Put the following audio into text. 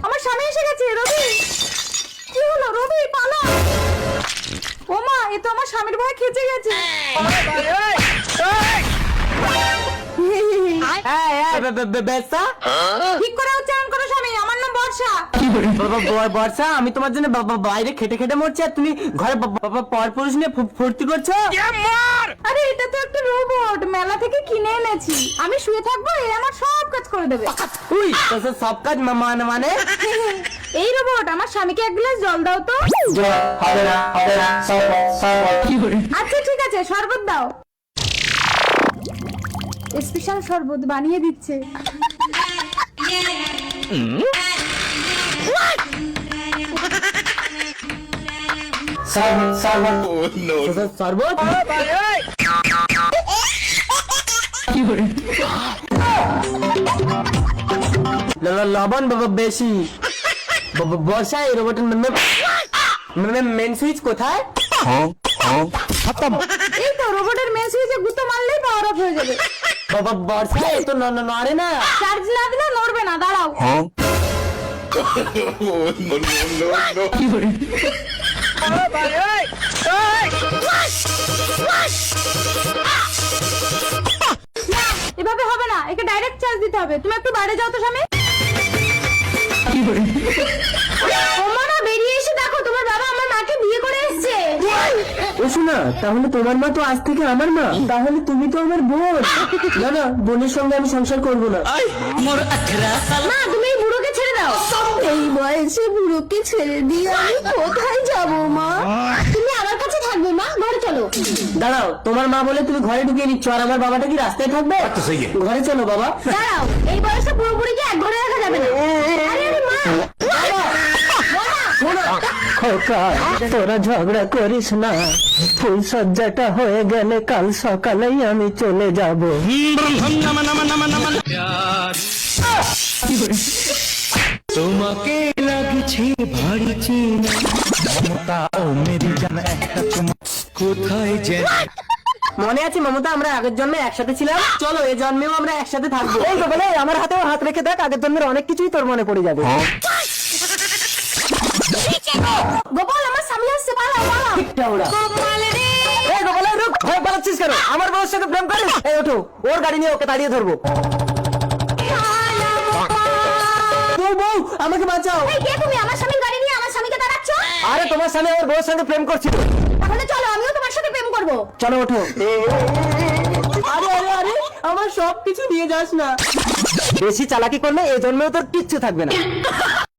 আমার স্বামী এসে গেছে। রবি, কি হলো? রবি পালা। ও মা, এ তো আমার স্বামীর ভয়ে খেচে গেছে। ঠিক করে উচ্চারণ করো স্বামী, আমার নাম বর্ষা। বর্ষা, আমি তোমার জন্য বাইরে খেটে খেটে মরছি আর তুমি ঘরে পরপুরুষ নিয়ে ফুর্তি করছো। আরে এটা তো একটা রোবট, মেলা থেকে কিনে এনেছি। আমি শুয়ে থাকবো, এ আমার সব কাজ করে দেবে। উই, সব কাজ মানে এই রোবট, আমার স্বামীকে এক গ্লাস জল দাও তো। হবে না, আচ্ছা ঠিক আছে, শরবত দাও। স্পেশাল শরবত বানিয়ে দিচ্ছে। শরবত লবণ বেশি। বর্ষা, এই রোবটের মেন সুইচ কোথায়? এই তো রোবটের মেন সুইচে গুঁতো মারলেই পাওয়ার অফ হয়ে যাবে। বর্ষা, এ তো নড়ে না। চার্জ না দিলে নড়বে না, দাঁড়াও। না, এভাবে হবে না, একে ডাইরেক্ট চার্জ দিতে হবে। তুমি একটু বাইরে যাও তো স্বামী। ওমা না, বেরিয়ে এসে দেখো তোমার বাবা আমার মাকে বিয়ে করে এসেছে। ও শোনা, তাহলে তোমার মা তো আজ থেকে আমার মা। তাহলে তুমি তো আমার বোন। না না, বোনের সঙ্গে আমি সংসার করবো না। মা, তুমি এই বুড়োকে ছেড়ে দাও। এই বয়সে বুড়োকে ছেড়ে দিয়ে আমি কোথায় যাব মা? তুমি আমার কাছে থাকবে মা, ঘরে চলো। দাঁড়াও, তোমার মা বলে তুমি ঘরে ঢুকিয়ে নিচ্ছ আর আমার বাবাটা কি রাস্তায় থাকবে? ঘরে চলো বাবা। দাঁড়াও, এই বয়সে বুড়ো বুড়িকে এক ঘরে রাখা যাবে না। আরে আরে মা, খোকা, তোরা ঝগড়া করিস না। ফুল সজ্জাটা হয়ে গেলে কাল সকালেই আমি চলে যাব। তোমাকে লাগছে ভারী চিনা মমতা, ও মেরি জান একটা তোমার কোথায় যে। মনে আছে মমতা, আমরা আগের জন্মে একসাথে ছিলাম। চলো এই জন্মেও আমরা একসাথে থাকবো। এই তো বলে আমার হাতেও হাত রেখে দেখ, আগের জন্মের অনেক কিছুই তোর মনে পড়ে যাবে। গোপাল, আমার স্বামী আসছে, পালাও পালাও। এই গোপাল, এই রুক, ভয় পালাচ্ছিস কেন? আমার বউয়ের সাথে প্রেম করিস? এই ওঠো, ওর গাড়ি নিয়ে ওকে তাড়িয়ে ধরবো। বউ বউ, আমাকে বাঁচাও। এই কে তুমি? আমার স্বামীর গাড়ি নিয়ে আমার স্বামীকে দাঁড়াচ্ছ? আরে তোমার স্বামী আমার বউয়ের সঙ্গে প্রেম করছিল। তাহলে চলো, আমিও তোমার সাথে প্রেম করব। চলো ওঠো। আরে আরে আরে, আমার সব কিছু নিয়ে যাস না। বেশি চালাকি করলে এই জন্মেও তোর কিচ্ছু থাকবে না।